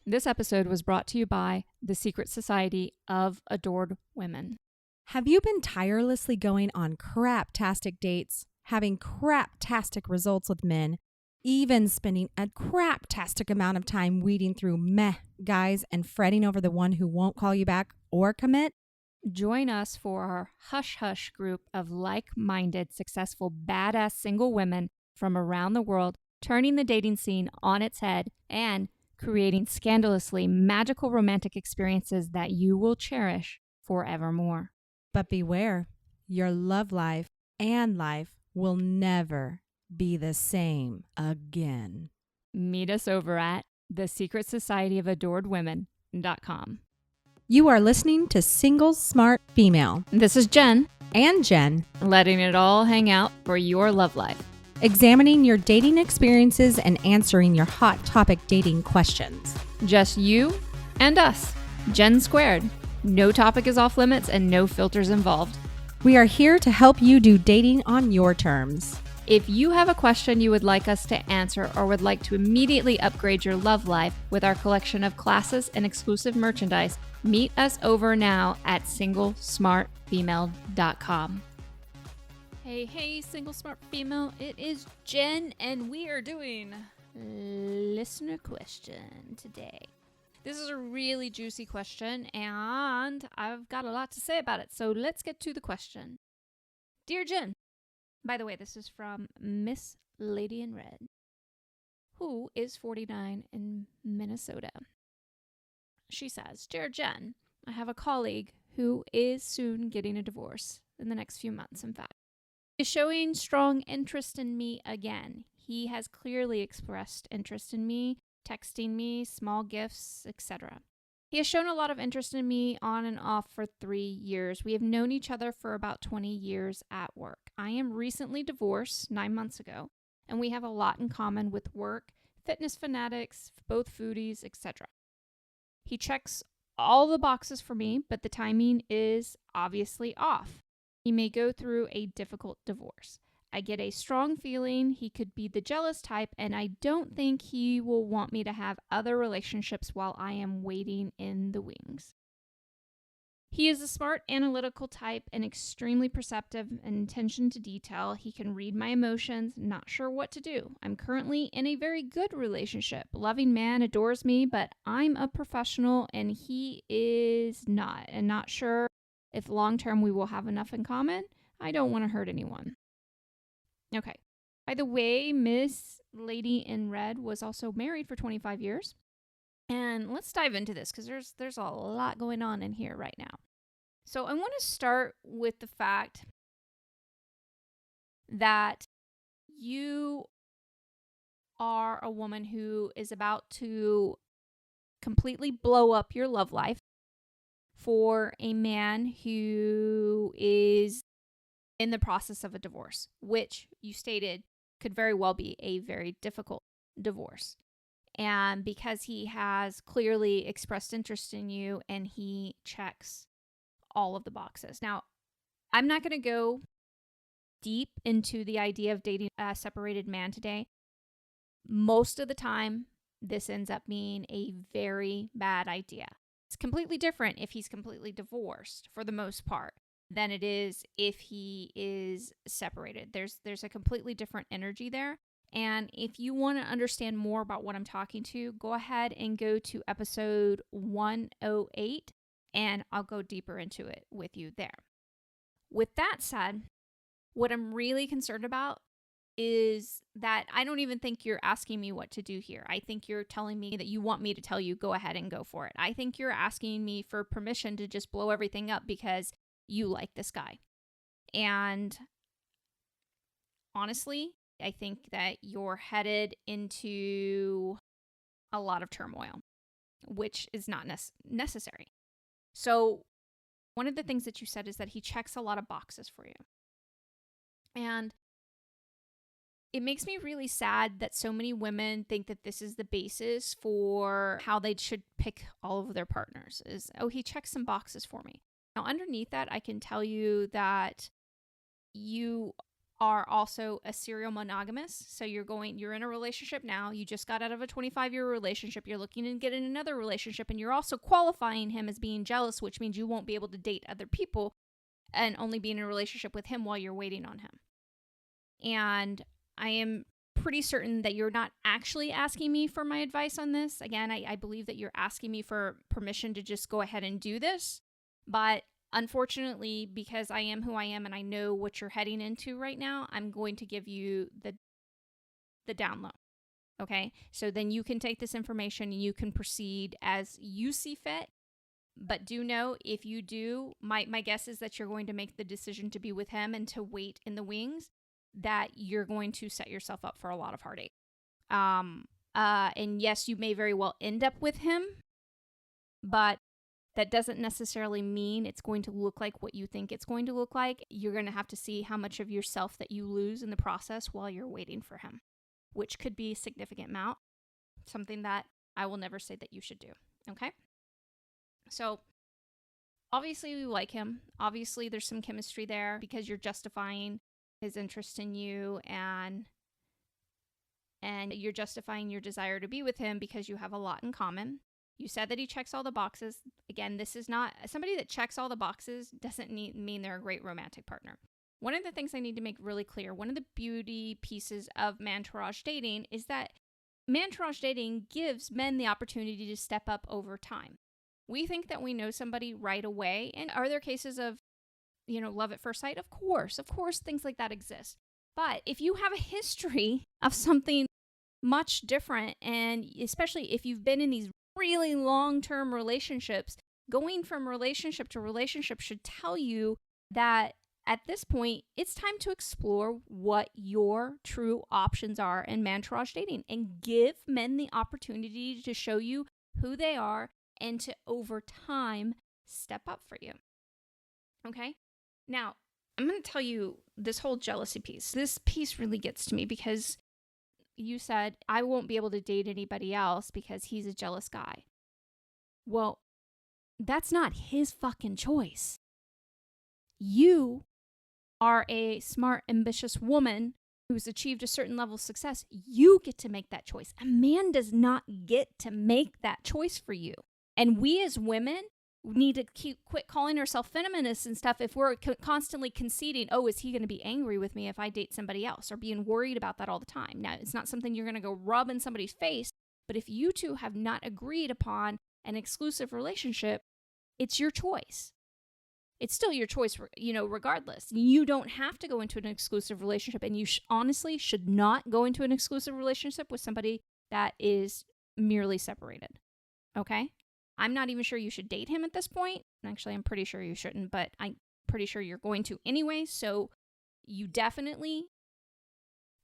This episode was brought to you by the Secret Society of Adored Women. Have you been tirelessly going on crap-tastic dates, having crap-tastic results with men, even spending a crap-tastic amount of time weeding through meh guys and fretting over the one who won't call you back or commit? Join us for our Hush Hush group of like-minded, successful, badass single women from around the world, turning the dating scene on its head and creating scandalously magical romantic experiences that you will cherish forevermore. But beware, your love life and life will never be the same again. Meet us over at thesecretsocietyofAdoredWomen.com. You are listening to Single Smart Female This is Jen, and Jen, letting it all hang out for your love life. examining your dating experiences and answering your hot topic dating questions. Just you and us, Jen squared. No topic is off limits and no filters involved. We are here to help you do dating on your terms. If you have a question you would like us to answer or would like to immediately upgrade your love life with our collection of classes and exclusive merchandise, meet us over now at singlesmartfemale.com. Hey, Single Smart Female, it is Jen, and we are doing listener question today. This is a really juicy question, and I've got a lot to say about it, so let's get to the question. Dear Jen, by the way, this is from Miss Lady in Red, who is 49 in Minnesota. She says, Dear Jen, I have a colleague who is soon getting a divorce in the next few months, in fact. He is showing strong interest in me again. He has clearly expressed interest in me, texting me, small gifts, etc. He has shown a lot of interest in me on and off for 3 years. We have known each other for about 20 years at work. I am recently divorced 9 months ago, and we have a lot in common with work, fitness fanatics, both foodies, etc. He checks all the boxes for me, but the timing is obviously off. He may go through a difficult divorce. I get a strong feeling he could be the jealous type, and I don't think he will want me to have other relationships while I am waiting in the wings. He is a smart, analytical type and extremely perceptive and attention to detail. He can read my emotions, not sure what to do. I'm currently in a very good relationship. Loving man adores me, but I'm a professional and he is not, and not sure if long-term we will have enough in common. I don't want to hurt anyone. Okay. By the way, Miss Lady in Red was also married for 25 years. And let's dive into this because there's a lot going on in here right now. So I want to start with the fact that you are a woman who is about to completely blow up your love life for a man who is in the process of a divorce, which you stated could very well be a very difficult divorce. And because he has clearly expressed interest in you and he checks all of the boxes. Now, I'm not going to go deep into the idea of dating a separated man today. Most of the time, this ends up being a very bad idea. It's completely different if he's completely divorced for the most part than it is if he is separated. There's a completely different energy there. And if you want to understand more about what I'm talking to, go ahead and go to episode 108 and I'll go deeper into it with you there. With that said, what I'm really concerned about is that I don't even think you're asking me what to do here. I think you're telling me that you want me to tell you, go ahead and go for it. I think you're asking me for permission to just blow everything up because you like this guy. And honestly, I think that you're headed into a lot of turmoil, which is not necessary. So one of the things that you said is that he checks a lot of boxes for you. And it makes me really sad that so many women think that this is the basis for how they should pick all of their partners is, oh, he checks some boxes for me. Now, underneath that, I can tell you that you are also a serial monogamous. So you're in a relationship now. You just got out of a 25-year relationship. You're looking to get in another relationship, and you're also qualifying him as being jealous, which means you won't be able to date other people and only be in a relationship with him while you're waiting on him. And I am pretty certain that you're not actually asking me for my advice on this. Again, I believe that you're asking me for permission to just go ahead and do this. But unfortunately, because I am who I am and I know what you're heading into right now, I'm going to give you the down low. Okay? So then you can take this information and you can proceed as you see fit. But do know, if you do, my guess is that you're going to make the decision to be with him and to wait in the wings, that you're going to set yourself up for a lot of heartache. And yes, you may very well end up with him, but that doesn't necessarily mean it's going to look like what you think it's going to look like. You're going to have to see how much of yourself that you lose in the process while you're waiting for him, which could be a significant amount, something that I will never say that you should do. Okay? So obviously we like him. Obviously there's some chemistry there because you're justifying his interest in you, and you're justifying your desire to be with him because you have a lot in common. You said that he checks all the boxes. Again, this is not somebody that checks all the boxes doesn't mean they're a great romantic partner. One of the things I need to make really clear, one of the beauty pieces of Mantourage dating is that Mantourage dating gives men the opportunity to step up over time. We think that we know somebody right away, and are there cases of love at first sight? Of course, things like that exist. But if you have a history of something much different, and especially if you've been in these really long-term relationships, going from relationship to relationship should tell you that at this point, it's time to explore what your true options are in Mantourage dating and give men the opportunity to show you who they are and to, over time, step up for you. Okay? Now, I'm going to tell you this whole jealousy piece. This piece really gets to me because you said, I won't be able to date anybody else because he's a jealous guy. Well, that's not his fucking choice. You are a smart, ambitious woman who's achieved a certain level of success. You get to make that choice. A man does not get to make that choice for you. And we as women need to quit calling ourselves feminists and stuff if we're constantly conceding, oh, is he going to be angry with me if I date somebody else, or being worried about that all the time. Now, it's not something you're going to go rub in somebody's face, but if you two have not agreed upon an exclusive relationship, it's your choice. It's still your choice, regardless. You don't have to go into an exclusive relationship, and you honestly should not go into an exclusive relationship with somebody that is merely separated. Okay? I'm not even sure you should date him at this point. Actually, I'm pretty sure you shouldn't, but I'm pretty sure you're going to anyway. So you definitely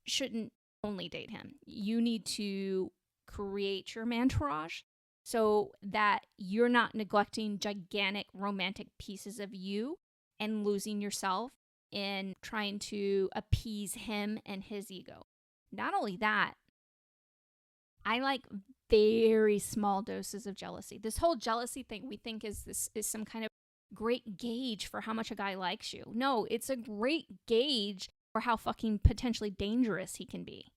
shouldn't only date him. You need to create your Mantourage so that you're not neglecting gigantic romantic pieces of you and losing yourself in trying to appease him and his ego. Not only that, I like very small doses of jealousy. This whole jealousy thing we think is some kind of great gauge for how much a guy likes you. No, it's a great gauge for how fucking potentially dangerous he can be.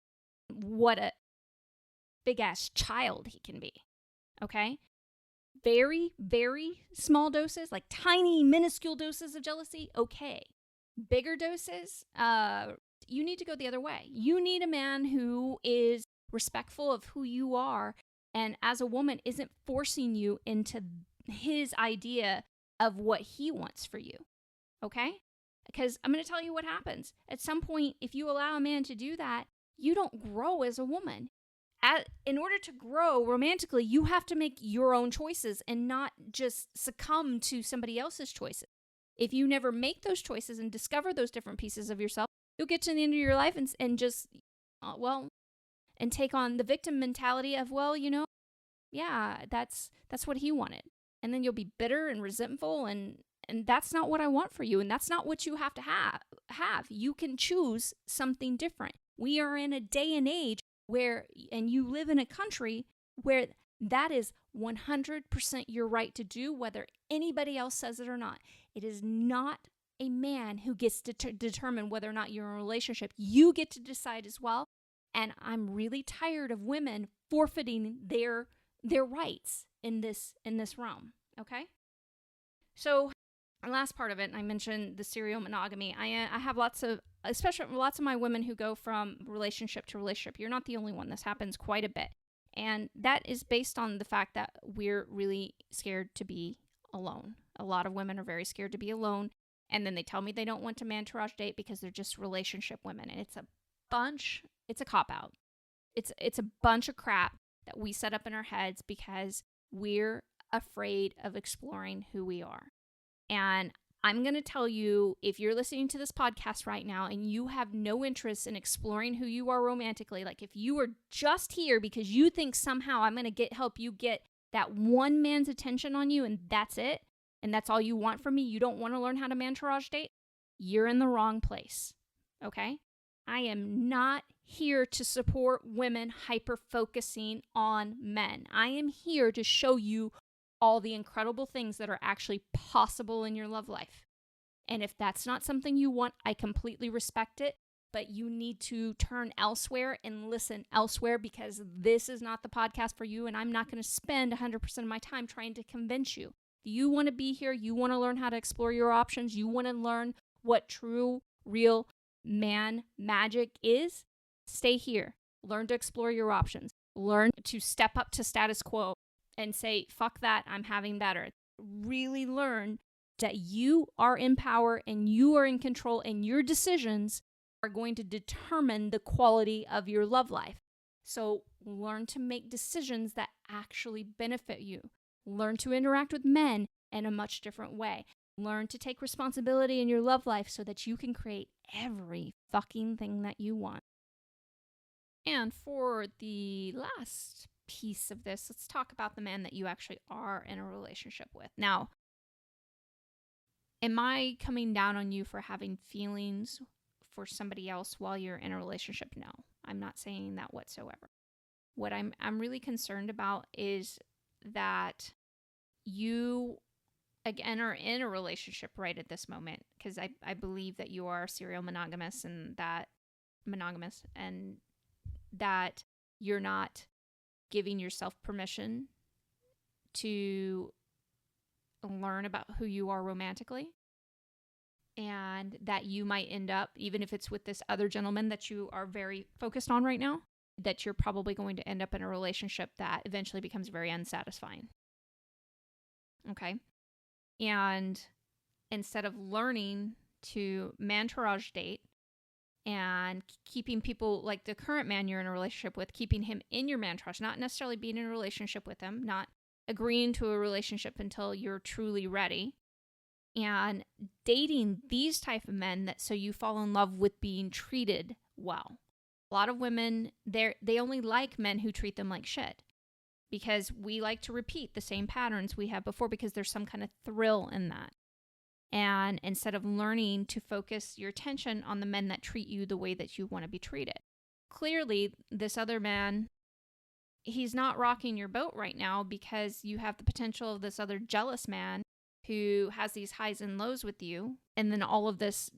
What a big ass child he can be. Okay? Very, very small doses, like tiny, minuscule doses of jealousy, okay. Bigger doses, you need to go the other way. You need a man who is respectful of who you are, and as a woman isn't forcing you into his idea of what he wants for you. Okay? Because I'm going to tell you what happens. At some point, if you allow a man to do that, you don't grow as a woman. In order to grow romantically, you have to make your own choices and not just succumb to somebody else's choices. If you never make those choices and discover those different pieces of yourself, you'll get to the end of your life and just, and take on the victim mentality of, yeah, that's what he wanted. And then you'll be bitter and resentful, and that's not what I want for you, and that's not what you have to have. You can choose something different. We are in a day and age and you live in a country where that is 100% your right to do, whether anybody else says it or not. It is not a man who gets to determine whether or not you're in a relationship. You get to decide as well. And I'm really tired of women forfeiting their rights in this realm. Okay? So, the last part of it, I mentioned the serial monogamy. I have lots of my women who go from relationship to relationship. You're not the only one. This happens quite a bit. And that is based on the fact that we're really scared to be alone. A lot of women are very scared to be alone. And then they tell me they don't want to entourage date because they're just relationship women. And it's a cop-out. It's a bunch of crap that we set up in our heads because we're afraid of exploring who we are. And I'm going to tell you, if you're listening to this podcast right now and you have no interest in exploring who you are romantically, like if you are just here because you think somehow I'm going to help you get that one man's attention on you and that's it, and that's all you want from me, you don't want to learn how to entourage date, you're in the wrong place, okay? I am not here to support women hyper-focusing on men. I am here to show you all the incredible things that are actually possible in your love life. And if that's not something you want, I completely respect it, but you need to turn elsewhere and listen elsewhere because this is not the podcast for you, and I'm not going to spend 100% of my time trying to convince you. You want to be here, you want to learn how to explore your options, you want to learn what true, real man magic is, stay here. Learn to explore your options. Learn to step up to status quo and say, fuck that, I'm having better. Really learn that you are in power and you are in control and your decisions are going to determine the quality of your love life. So learn to make decisions that actually benefit you. Learn to interact with men in a much different way. Learn to take responsibility in your love life so that you can create every fucking thing that you want. And for the last piece of this, let's talk about the man that you actually are in a relationship with. Now, am I coming down on you for having feelings for somebody else while you're in a relationship? No, I'm not saying that whatsoever. What I'm really concerned about is that you, again, are in a relationship right at this moment, because I believe that you are serial monogamous and that you're not giving yourself permission to learn about who you are romantically, and that you might end up, even if it's with this other gentleman that you are very focused on right now, that you're probably going to end up in a relationship that eventually becomes very unsatisfying. Okay? And instead of learning to entourage date and keeping people like the current man you're in a relationship with, keeping him in your entourage, not necessarily being in a relationship with him, not agreeing to a relationship until you're truly ready, and dating these type of men that so you fall in love with being treated well. A lot of women, they only like men who treat them like shit because we like to repeat the same patterns we had before because there's some kind of thrill in that. And instead of learning to focus your attention on the men that treat you the way that you want to be treated. Clearly, this other man, he's not rocking your boat right now because you have the potential of this other jealous man who has these highs and lows with you, and then all of this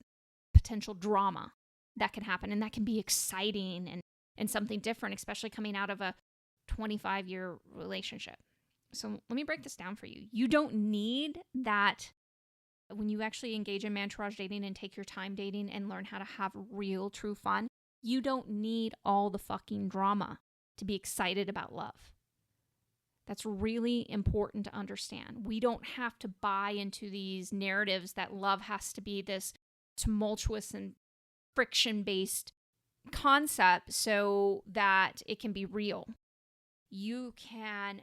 potential drama that can happen. And that can be exciting and something different, especially coming out of a 25-year relationship. So let me break this down for you. You don't need that. When you actually engage in entourage dating and take your time dating and learn how to have real, true fun, you don't need all the fucking drama to be excited about love. That's really important to understand. We don't have to buy into these narratives that love has to be this tumultuous and friction-based concept so that it can be real. You can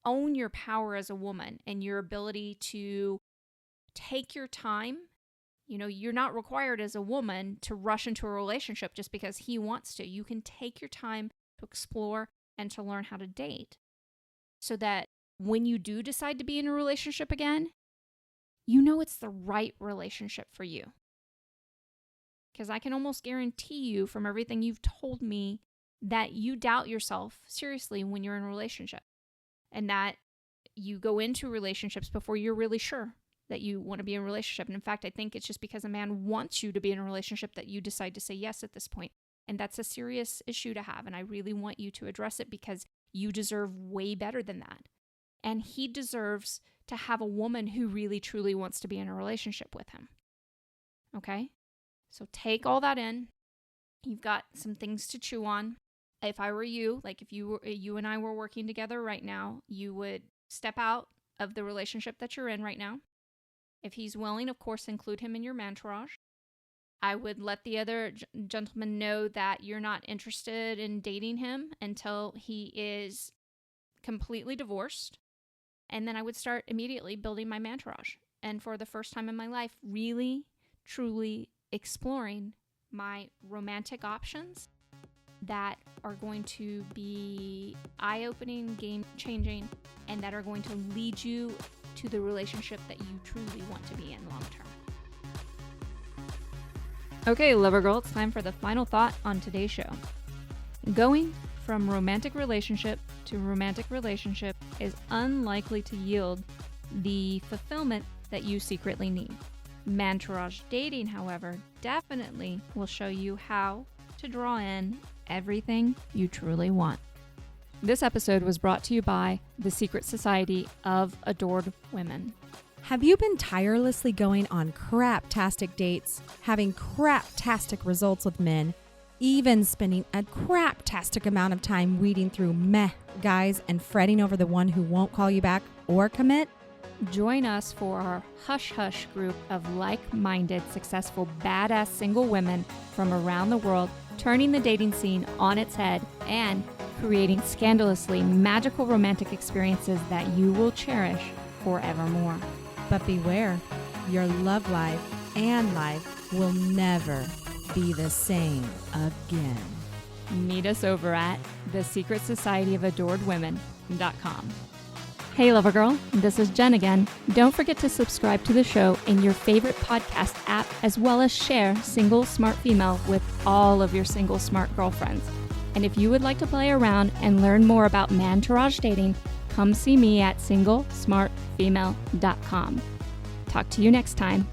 own your power as a woman and your ability to take your time. You know, you're not required as a woman to rush into a relationship just because he wants to. You can take your time to explore and to learn how to date so that when you do decide to be in a relationship again, you know it's the right relationship for you. Because I can almost guarantee you from everything you've told me that you doubt yourself seriously when you're in a relationship, and that you go into relationships before you're really sure that you want to be in a relationship. And in fact, I think it's just because a man wants you to be in a relationship that you decide to say yes at this point. And that's a serious issue to have. And I really want you to address it because you deserve way better than that. And he deserves to have a woman who really, truly wants to be in a relationship with him. Okay? So take all that in. You've got some things to chew on. If I were you, like if you and I were working together right now, you would step out of the relationship that you're in right now. If he's willing, of course, include him in your entourage. I would let the other gentleman know that you're not interested in dating him until he is completely divorced. And then I would start immediately building my entourage. And for the first time in my life, really, truly exploring my romantic options that are going to be eye-opening, game-changing, and that are going to lead you to the relationship that you truly want to be in long-term. Okay, lover girl, it's time for the final thought on today's show. Going from romantic relationship to romantic relationship is unlikely to yield the fulfillment that you secretly need. Mantourage dating, however, definitely will show you how to draw in everything you truly want. This episode was brought to you by the Secret Society of Adored Women. Have you been tirelessly going on craptastic dates, having craptastic results with men, even spending a craptastic amount of time weeding through meh guys and fretting over the one who won't call you back or commit? Join us for our Hush Hush group of like-minded, successful, badass single women from around the world, turning the dating scene on its head and creating scandalously magical romantic experiences that you will cherish forevermore. But beware, your love life and life will never be the same again. Meet us over at thesecretsocietyofAdoredWomen.com. Hey, lover girl, this is Jen again. Don't forget to subscribe to the show in your favorite podcast app, as well as share Single Smart Female with all of your single smart girlfriends. And if you would like to play around and learn more about mantourage dating, come see me at singlesmartfemale.com. Talk to you next time.